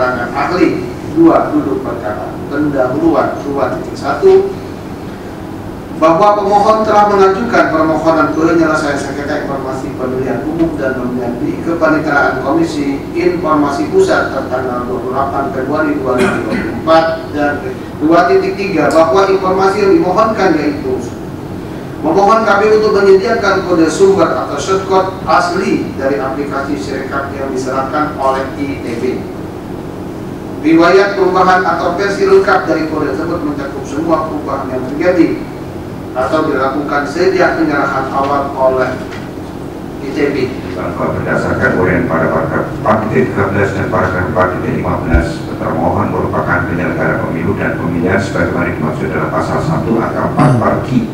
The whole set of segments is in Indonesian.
keterangan ahli. 2. Duduk perkara. Pendahuluan 2.1 bahwa pemohon telah mengajukan permohonan penyelesaian sengketa informasi pemilihan umum dan pemilihan di kepaniteraan Komisi Informasi Pusat tertanggal 28 Februari 2024 dan 2.3 bahwa informasi yang dimohonkan yaitu memohon KPU untuk menyediakan kode sumber atau shortcode asli dari aplikasi Sirekap yang diserahkan oleh ITB. Riwayat perubahan atau versi lengkap dari kode tersebut mencakup semua perubahan yang terjadi atau dilakukan sejak penyerahan awal oleh ITB. Berdasarkan uraian pada paragraf 4.13 dan paragraf 4.15, termohon merupakan penyelenggara pemilu dan pemilihan sebagaimana dimaksud dalam pasal 1 angka 4 Parki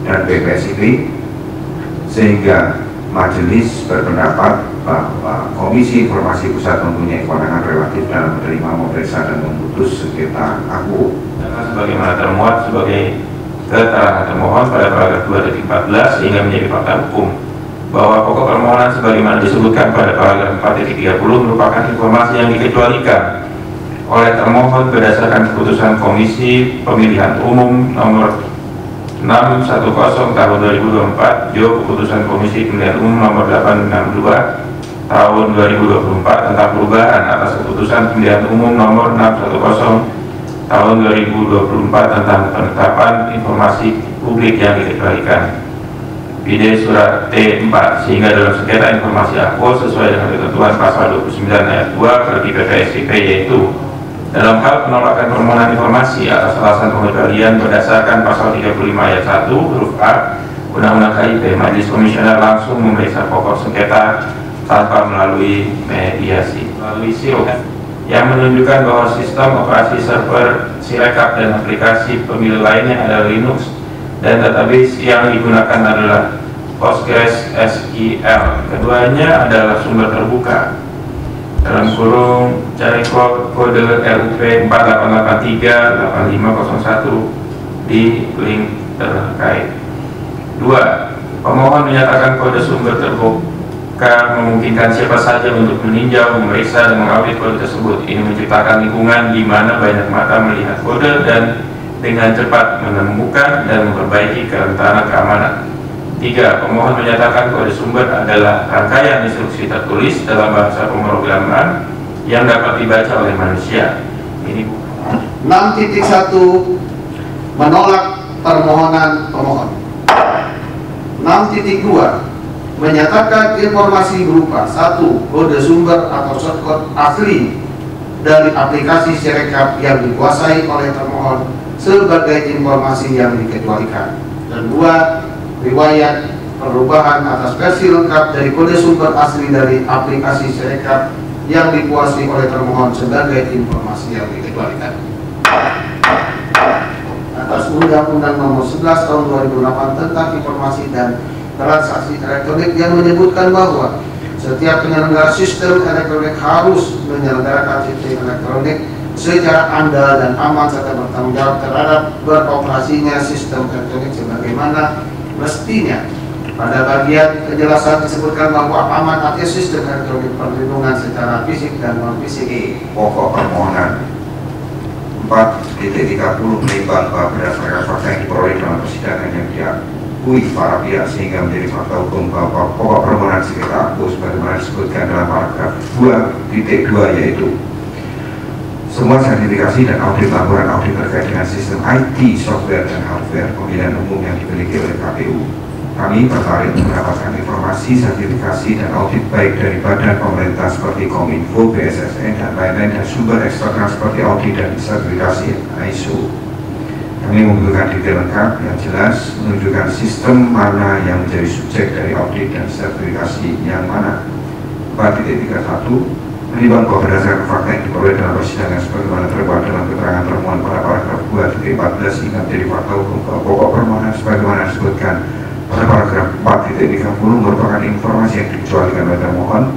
dan BPSIP, sehingga majelis berpendapat bahwa Komisi Informasi Pusat mempunyai kewenangan relatif dalam menerima, memeriksa, dan memutus sengketa aku. Sebagaimana termuat sebagai keterangan termohon pada paragraf 2.14 sehingga menjadi fakta hukum bahwa pokok permohonan sebagaimana disebutkan pada paragraf 4.30 merupakan informasi yang dikecualikan oleh termohon berdasarkan keputusan Komisi Pemilihan Umum nomor 610 tahun 2024, keputusan Komisi Pemilihan Umum nomor 862 tahun 2024 tentang perubahan atas keputusan Pemilihan Umum nomor 610 tahun 2024 tentang penetapan informasi publik yang dikecualikan BD surat T4, sehingga dalam sengketa informasi akpo sesuai dengan ketentuan pasal 29 ayat 2 Perdi PPSIP, yaitu dalam hal penolakan permohonan informasi atas alasan pengecualian berdasarkan pasal 35 ayat 1 huruf A Undang-Undang KIP, Majelis Komisioner langsung memeriksa pokok sengketa tanpa melalui mediasi, melalui SIRO yang menunjukkan bahwa sistem operasi server Sirekap dan aplikasi pemilu lainnya adalah Linux dan database yang digunakan adalah PostgreSQL. Keduanya adalah sumber terbuka dalam kurung cari kode RUP 4883-8501 di link terkait. 2. Pemohon menyatakan kode sumber terbuka memungkinkan siapa saja untuk meninjau, memeriksa, dan mengaudit kode tersebut. Ini menciptakan lingkungan di mana banyak mata melihat kode dan dengan cepat menemukan dan memperbaiki kerentanan keamanan. 3. Pemohon menyatakan kode sumber adalah rangkaian instruksi tertulis dalam bahasa pemrograman yang dapat dibaca oleh manusia. Ini 6.1 menolak permohonan pemohon. 6.2 menyatakan informasi berupa 1. Kode sumber atau shortcode asli dari aplikasi Sirekap yang dikuasai oleh termohon sebagai informasi yang dikecualikan, dan 2. Riwayat perubahan atas versi lengkap dari kode sumber asli dari aplikasi Sirekap yang dikuasai oleh termohon sebagai informasi yang dikecualikan. Atas Undang-Undang Nomor 11 Tahun 2008 tentang Informasi dan Transaksi Elektronik yang menyebutkan bahwa setiap penyelenggara sistem elektronik harus menyelenggarakan sistem elektronik secara andal dan aman serta bertanggung jawab terhadap beroperasinya sistem elektronik sebagaimana mestinya. Pada bagian penjelasan disebutkan bahwa aman artinya sistem elektronik perlindungan secara fisik dan non fisik. Pokok permohonan 4.30 menimbang bahwa berdasarkan fakta yang diperoleh dalam persidangan yang diakui para pihak sehingga menjadi fakta hukum bahwa pokok permohonan sengketa aku sebagaimana disebutkan dalam paragraf 2.2, yaitu semua sertifikasi dan audit laporan audit terkait dengan sistem IT, software, dan hardware pemilihan umum yang dimiliki oleh KPU. Kami tertarik mendapatkan informasi, sertifikasi, dan audit baik dari badan pemerintah seperti Kominfo, BSSN, dan lain-lain, dan sumber eksternal seperti audit dan sertifikasi ISO. Kami membutuhkan detail lengkap yang jelas menunjukkan sistem mana yang menjadi subjek dari audit dan sertifikasi yang mana. 4.31 menimbang bahwa berdasarkan fakta yang diperoleh dalam persidangan sebagaimana terbuat dalam keterangan termohon pada paragraf 2.14 hingga menjadi fakta hukum bahwa pokok permohonan sebagaimana disebutkan pada paragraf 4.30 merupakan informasi yang dikecualikan oleh termohon,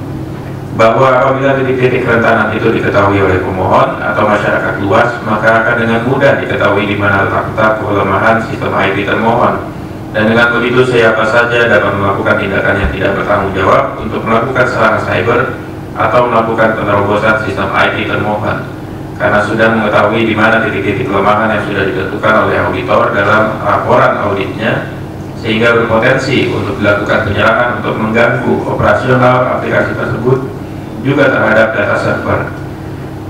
bahwa apabila titik-titik kerentanan itu diketahui oleh pemohon atau masyarakat luas, maka akan dengan mudah diketahui di mana letak kelemahan sistem IT termohon, dan dengan begitu siapa saja dapat melakukan tindakan yang tidak bertanggung jawab untuk melakukan serangan cyber atau melakukan penerobosan sistem IT termohon karena sudah mengetahui di mana titik-titik kelemahan yang sudah ditentukan oleh auditor dalam laporan auditnya, sehingga berpotensi untuk dilakukan penyerangan untuk mengganggu operasional aplikasi tersebut juga terhadap data server.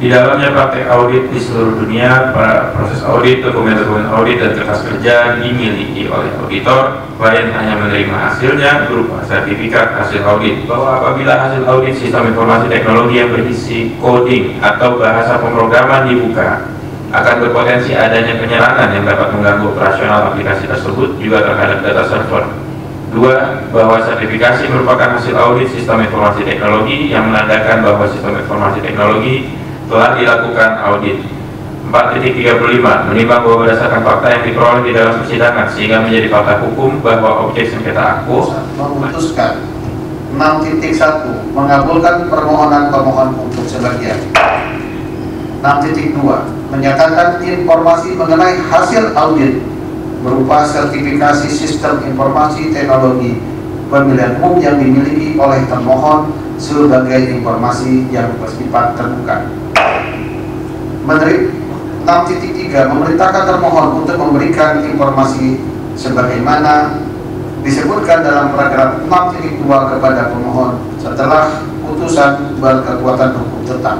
Di dalamnya praktek audit di seluruh dunia, para proses audit, dokumen-dokumen audit, dan kertas kerja dimiliki oleh auditor. Klien hanya menerima hasilnya berupa sertifikat hasil audit, bahwa apabila hasil audit sistem informasi teknologi yang berisi coding atau bahasa pemrograman dibuka, akan berpotensi adanya penyerangan yang dapat mengganggu operasional aplikasi tersebut juga terhadap data server. 2. Bahwa sertifikasi merupakan hasil audit sistem informasi teknologi yang menandakan bahwa sistem informasi teknologi telah dilakukan audit. 4.35 menimbang bahwa berdasarkan fakta yang diperoleh di dalam persidangan sehingga menjadi fakta hukum bahwa objek sengketa aku memutuskan. 6.1 mengabulkan permohonan pemohon untuk sebagian. 6.2 menyatakan informasi mengenai hasil audit berupa sertifikasi sistem informasi teknologi pemilihan umum yang dimiliki oleh termohon sebagai informasi yang bersifat terbuka. 6.3 memerintahkan termohon untuk memberikan informasi sebagaimana disebutkan dalam paragraf 6.2 kepada pemohon setelah putusan berkekuatan hukum tetap.